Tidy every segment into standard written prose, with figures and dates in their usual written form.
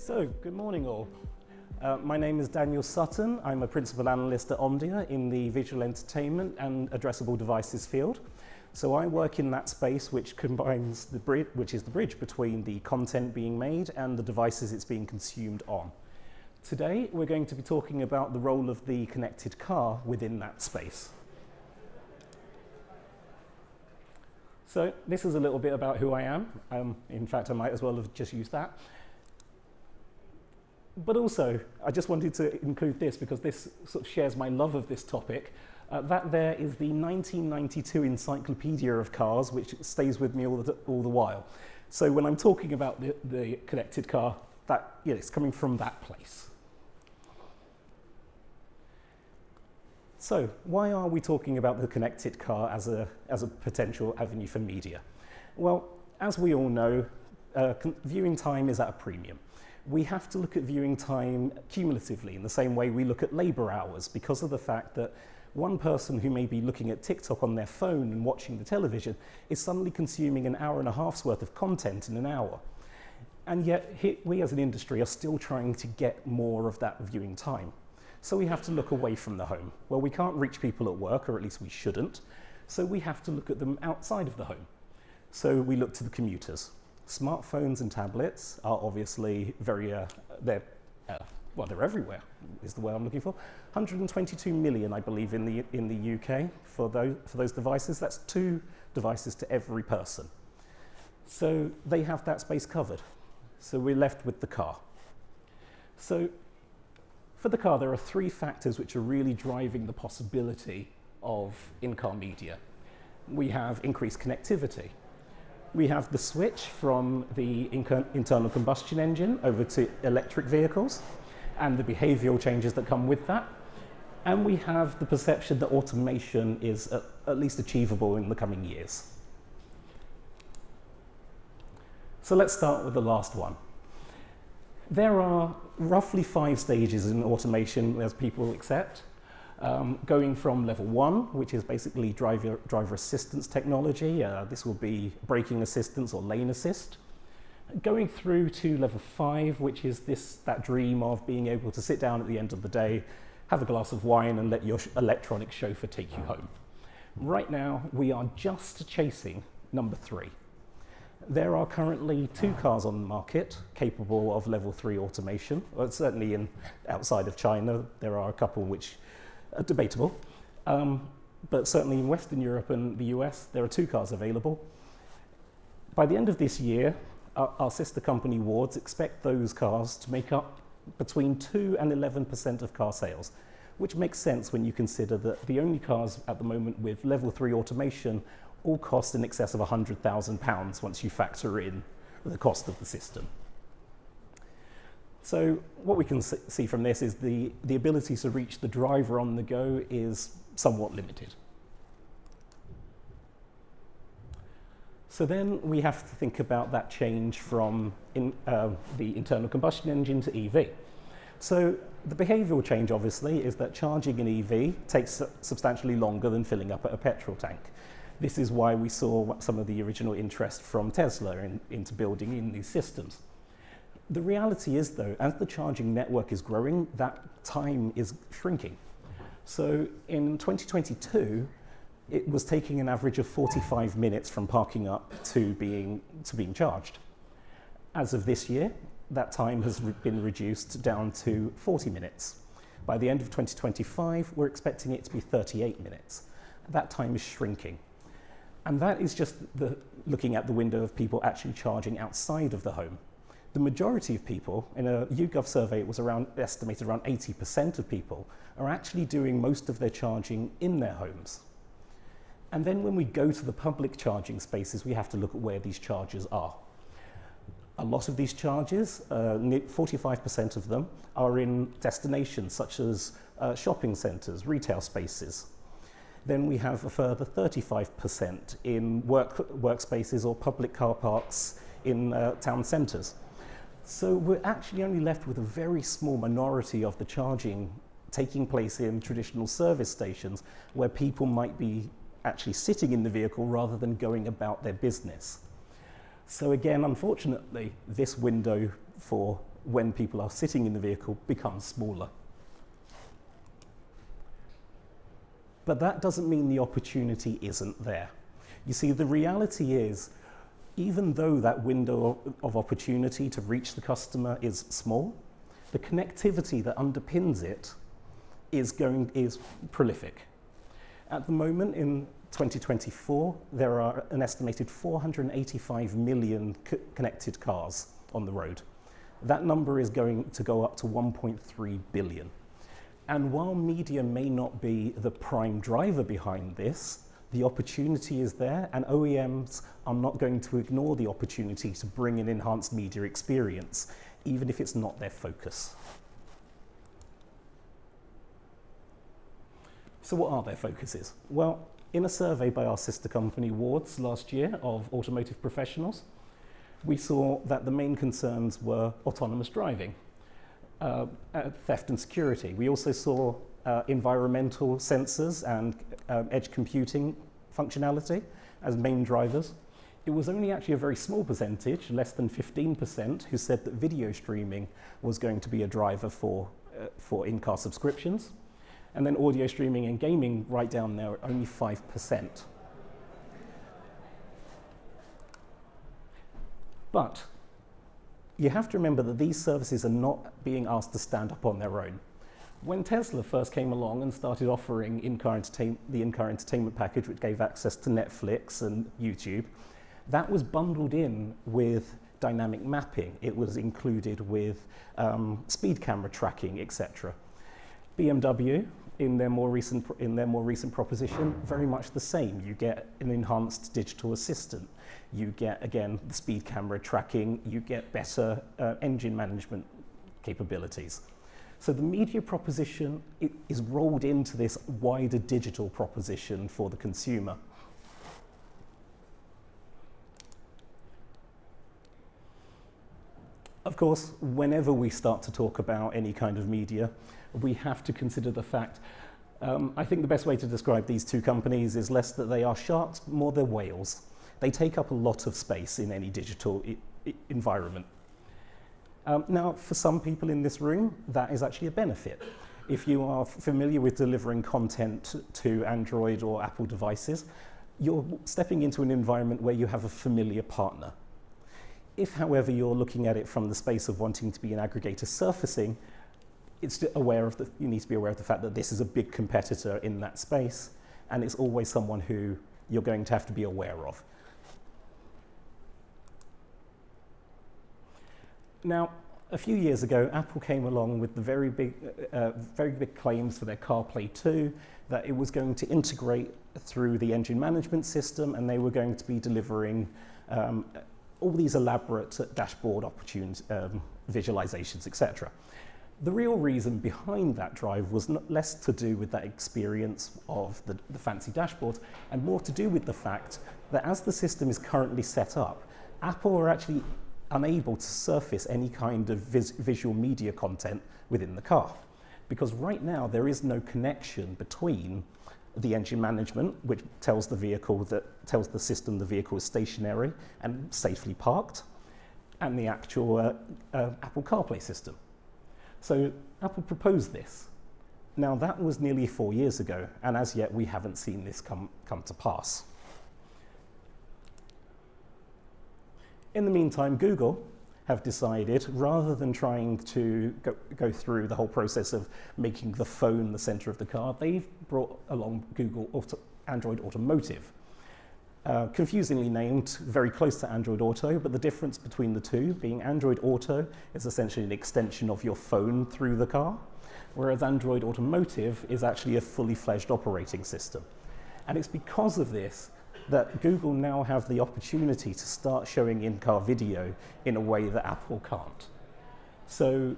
So, good morning all. My name is Daniel Sutton. I'm a principal analyst at Omdia in the visual entertainment and addressable devices field. So I work in that space which combines the bridge between the content being made and the devices it's being consumed on. Today we're going to be talking about the role of the connected car within that space. So this is a little bit about who I am. In fact, I might as well have just used that. But also, I just wanted to include this because this sort of shares my love of this topic. That there is the 1992 Encyclopedia of Cars, which stays with me all the while. So when I'm talking about the connected car, it's coming from that place. So why are we talking about the connected car as a potential avenue for media? Well, as we all know, viewing time is at a premium. We have to look at viewing time cumulatively in the same way we look at labour hours, because of the fact that one person who may be looking at TikTok on their phone and watching the television is suddenly consuming an hour and a half's worth of content in an hour. And yet we as an industry are still trying to get more of that viewing time. So we have to look away from the home. Well, we can't reach people at work, or at least we shouldn't. So we have to look at them outside of the home. So we look to the commuters. Smartphones and tablets are obviously they're everywhere, is the word I'm looking for. 122 million, I believe, in the UK for those devices. That's 2 devices to every person. So they have that space covered. So we're left with the car. So for the car, there are 3 factors which are really driving the possibility of in-car media. We have increased connectivity. We have the switch from the internal combustion engine over to electric vehicles and the behavioural changes that come with that. And we have the perception that automation is at least achievable in the coming years. So let's start with the last one. There are roughly 5 stages in automation as people accept. Going from level 1, which is basically driver assistance technology. This will be braking assistance or lane assist. Going through to level 5, which is that dream of being able to sit down at the end of the day, have a glass of wine and let your electronic chauffeur take you home. Right now, we are just chasing number 3. There are currently 2 cars on the market capable of level 3 automation. Well, certainly outside of China, there are a couple which are debatable, but certainly in Western Europe and the US, there are 2 cars available. By the end of this year, our sister company Wards expect those cars to make up between 2 and 11% of car sales, which makes sense when you consider that the only cars at the moment with level 3 automation all cost in excess of £100,000 once you factor in the cost of the system. So what we can see from this is the ability to reach the driver on the go is somewhat limited. So then we have to think about that change from the internal combustion engine to EV. So the behavioural change, obviously, is that charging an EV takes substantially longer than filling up at a petrol tank. This is why we saw some of the original interest from Tesla into building in these systems. The reality is, though, as the charging network is growing, that time is shrinking. So in 2022, it was taking an average of 45 minutes from parking up to being charged. As of this year, that time has been reduced down to 40 minutes. By the end of 2025, we're expecting it to be 38 minutes. That time is shrinking. And that is just looking at the window of people actually charging outside of the home. The majority of people, in a YouGov survey, it was estimated around 80% of people are actually doing most of their charging in their homes. And then when we go to the public charging spaces, we have to look at where these chargers are. A lot of these chargers, 45% of them, are in destinations such as shopping centres, retail spaces. Then we have a further 35% in workspaces or public car parks in town centres. So we're actually only left with a very small minority of the charging taking place in traditional service stations where people might be actually sitting in the vehicle rather than going about their business. So again, unfortunately, this window for when people are sitting in the vehicle becomes smaller. But that doesn't mean the opportunity isn't there. You see, the reality is, even though that window of opportunity to reach the customer is small, the connectivity that underpins it is prolific. At the moment, in 2024, there are an estimated 485 million connected cars on the road. That number is going to go up to 1.3 billion. And while media may not be the prime driver behind this, the opportunity is there, and OEMs are not going to ignore the opportunity to bring an enhanced media experience, even if it's not their focus. So what are their focuses? Well, in a survey by our sister company Wards last year of automotive professionals, we saw that the main concerns were autonomous driving, theft and security. We also saw environmental sensors and edge computing functionality as main drivers. It was only actually a very small percentage, less than 15%, who said that video streaming was going to be a driver for in-car subscriptions. And then audio streaming and gaming right down there, only 5%. But you have to remember that these services are not being asked to stand up on their own. When Tesla first came along and started offering the in-car entertainment package, which gave access to Netflix and YouTube, that was bundled in with dynamic mapping. It was included with speed camera tracking, etc. BMW, in their more recent proposition, very much the same. You get an enhanced digital assistant. You get, again, the speed camera tracking. You get better engine management capabilities. So the media proposition is rolled into this wider digital proposition for the consumer. Of course, whenever we start to talk about any kind of media, we have to consider the fact, I think the best way to describe these two companies is less that they are sharks, more they're whales. They take up a lot of space in any digital environment. Now, for some people in this room, that is actually a benefit. If you are familiar with delivering content to Android or Apple devices, you're stepping into an environment where you have a familiar partner. If, however, you're looking at it from the space of wanting to be an aggregator surfacing, you need to be aware of the fact that this is a big competitor in that space, and it's always someone who you're going to have to be aware of. Now, a few years ago, Apple came along with the very big claims for their CarPlay 2, that it was going to integrate through the engine management system, and they were going to be delivering all these elaborate dashboard visualizations, etc. The real reason behind that drive was less to do with that experience of the fancy dashboards, and more to do with the fact that as the system is currently set up, Apple are actually unable to surface any kind of visual media content within the car. Because right now there is no connection between the engine management, which tells the system the vehicle is stationary and safely parked, and the actual Apple CarPlay system. So Apple proposed this. Now that was nearly 4 years ago, and as yet we haven't seen this come to pass. In the meantime, Google have decided, rather than trying to go through the whole process of making the phone the center of the car, they've brought along Android Automotive. Confusingly named, very close to Android Auto, but the difference between the two being Android Auto is essentially an extension of your phone through the car, whereas Android Automotive is actually a fully fledged operating system. And it's because of this that Google now have the opportunity to start showing in-car video in a way that Apple can't. So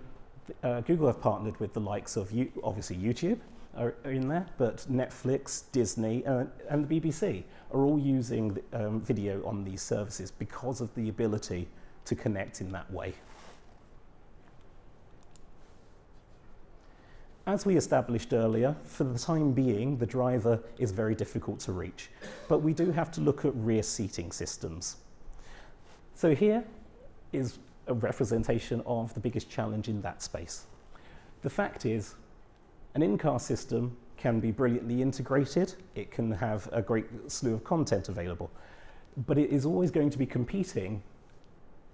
Google have partnered with the likes of, obviously YouTube are in there, but Netflix, Disney, and the BBC are all using video on these services because of the ability to connect in that way. As we established earlier, for the time being, the driver is very difficult to reach, but we do have to look at rear seating systems. So here is a representation of the biggest challenge in that space. The fact is, an in-car system can be brilliantly integrated, it can have a great slew of content available, but it is always going to be competing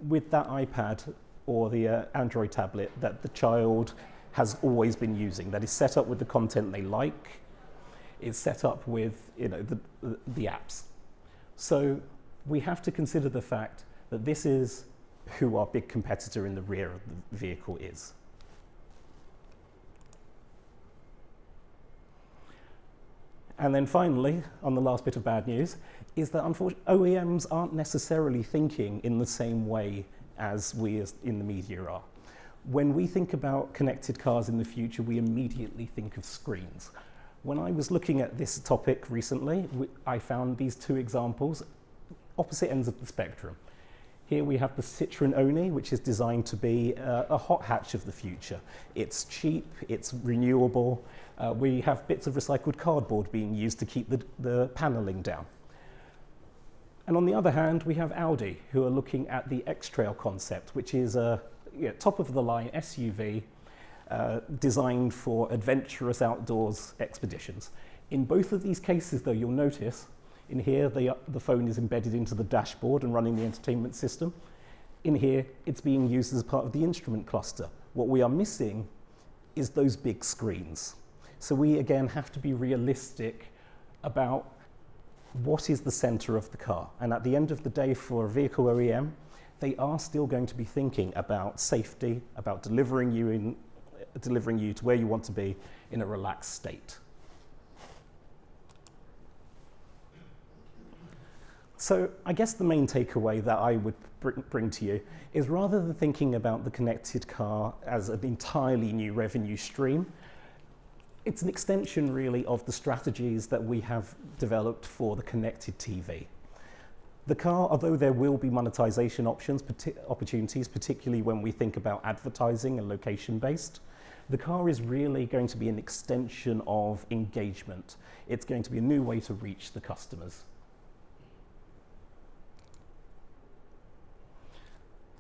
with that iPad or the Android tablet that the child has always been using, that is set up with the content they like, is set up with the apps. So we have to consider the fact that this is who our big competitor in the rear of the vehicle is. And then finally, on the last bit of bad news, is that unfortunately OEMs aren't necessarily thinking in the same way as we as in the media are. When we think about connected cars in the future, we immediately think of screens. When I was looking at this topic recently, I found these two examples, opposite ends of the spectrum. Here we have the Citroen Oni, which is designed to be a hot hatch of the future. It's cheap, it's renewable. We have bits of recycled cardboard being used to keep the paneling down. And on the other hand, we have Audi, who are looking at the X-Trail concept, which is a top-of-the-line SUV designed for adventurous outdoors expeditions. In both of these cases, though, you'll notice in here the phone is embedded into the dashboard and running the entertainment system. In here, it's being used as part of the instrument cluster. What we are missing is those big screens. So we, again, have to be realistic about what is the center of the car. And at the end of the day, for a vehicle OEM, they are still going to be thinking about safety, about delivering you to where you want to be in a relaxed state. So I guess the main takeaway that I would bring to you is, rather than thinking about the connected car as an entirely new revenue stream, it's an extension really of the strategies that we have developed for the connected TV. The car, although there will be monetization opportunities, particularly when we think about advertising and location-based, the car is really going to be an extension of engagement. It's going to be a new way to reach the customers.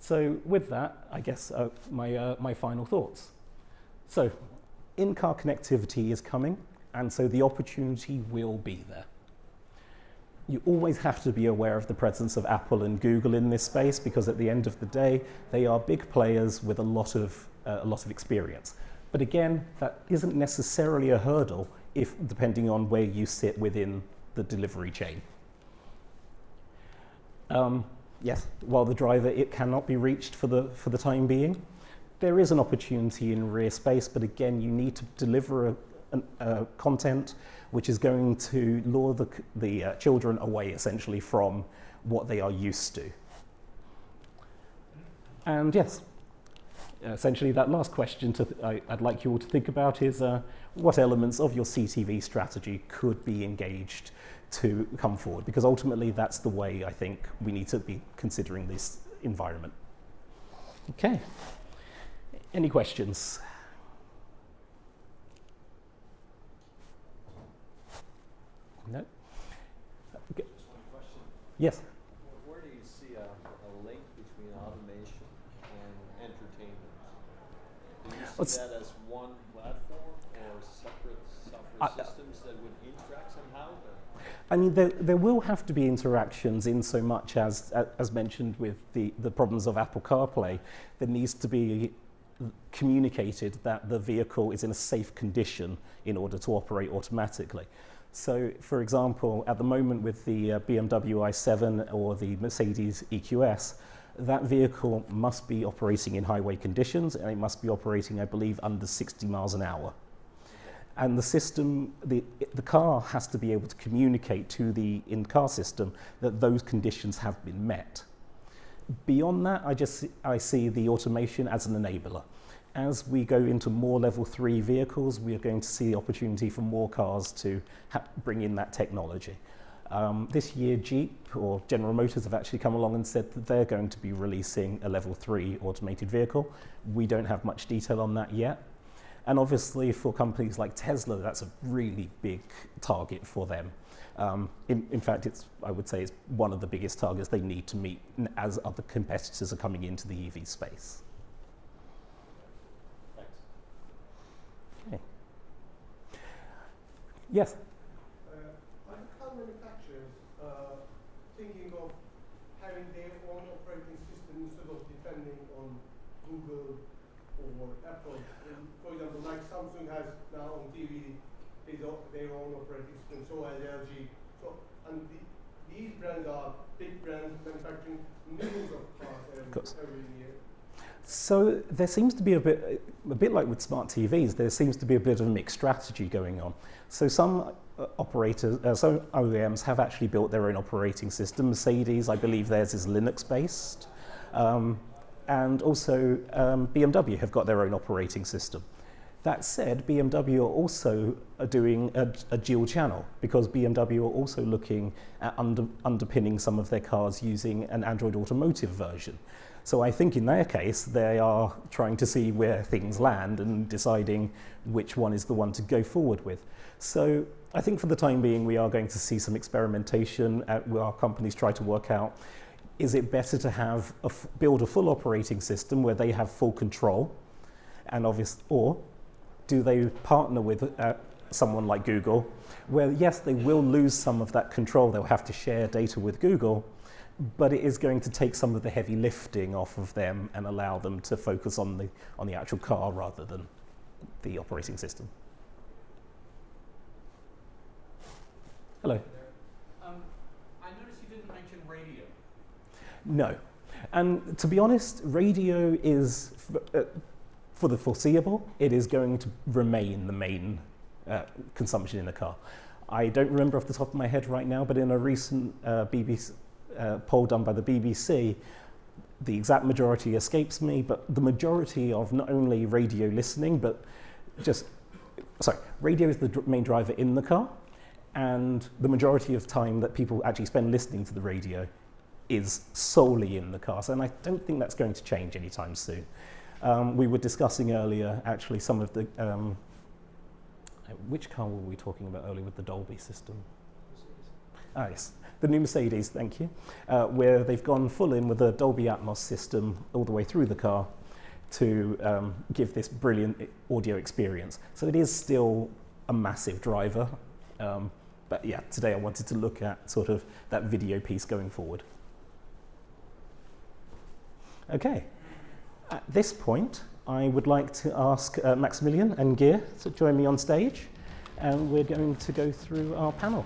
So with that, I guess my final thoughts. So in-car connectivity is coming, and so the opportunity will be there. You always have to be aware of the presence of Apple and Google in this space, because at the end of the day, they are big players with a lot of experience. But again, that isn't necessarily a hurdle depending on where you sit within the delivery chain. Yes, while the driver, it cannot be reached for the time being. There is an opportunity in rear space, but again, you need to deliver content which is going to lure the children away, essentially, from what they are used to. And yes, essentially that last question I'd like you all to think about is what elements of your CTV strategy could be engaged to come forward, because ultimately that's the way I think we need to be considering this environment. Okay, any questions? No? Okay. Just one question. Yes? Where do you see a link between automation and entertainment? Do you see that as one platform or separate software systems that would interact somehow? I mean, there will have to be interactions in so much as mentioned with the problems of Apple CarPlay. There needs to be communicated that the vehicle is in a safe condition in order to operate automatically. So, for example, at the moment with the BMW i7 or the Mercedes EQS, that vehicle must be operating in highway conditions, and it must be operating, I believe, under 60 miles an hour. And the system, the car has to be able to communicate to the in-car system that those conditions have been met. Beyond that, I see the automation as an enabler. As we go into more level 3 vehicles, we are going to see the opportunity for more cars to bring in that technology. This year, Jeep or General Motors have actually come along and said that they're going to be releasing a level 3 automated vehicle. We don't have much detail on that yet. And obviously for companies like Tesla, that's a really big target for them. In fact, I would say it's one of the biggest targets they need to meet as other competitors are coming into the EV space. Thanks. Okay. Yes? Are car manufacturers thinking of having their own operating system instead of depending on Google or Apple? For example, like Samsung has now on TV their own operating system, so has LG. And these brands are big brands manufacturing millions of cars every year. So there seems to be a bit like with smart TVs, there seems to be a bit of a mixed strategy going on. So some some OEMs have actually built their own operating system. Mercedes, I believe theirs is Linux-based. And also BMW have got their own operating system. That said, BMW are also doing a dual channel because BMW are also looking at underpinning some of their cars using an Android Automotive version. So I think in their case, they are trying to see where things land and deciding which one is the one to go forward with. So I think for the time being, we are going to see some experimentation where our companies try to work out, is it better to build a full operating system where they have full control, and or do they partner with someone like Google, where yes, they will lose some of that control, they'll have to share data with Google, but it is going to take some of the heavy lifting off of them and allow them to focus on the actual car rather than the operating system. Hello. I noticed you didn't mention radio. No. And to be honest, radio is, for the foreseeable, it is going to remain the main consumption in a car. I don't remember off the top of my head right now, but in a recent BBC poll done by the BBC, the exact majority escapes me, but the majority of not only radio listening, but radio is the main driver in the car, and the majority of time that people actually spend listening to the radio is solely in the car. So, and I don't think that's going to change anytime soon. We were discussing earlier, actually, some of the, which car were we talking about earlier with the Dolby system? Ah, yes, the new Mercedes, thank you, where they've gone full in with a Dolby Atmos system all the way through the car to give this brilliant audio experience. So it is still a massive driver, but yeah, today I wanted to look at sort of that video piece going forward. Okay, at this point, I would like to ask Maximilian and Gear to join me on stage, and we're going to go through our panel.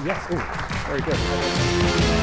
Yes, very good.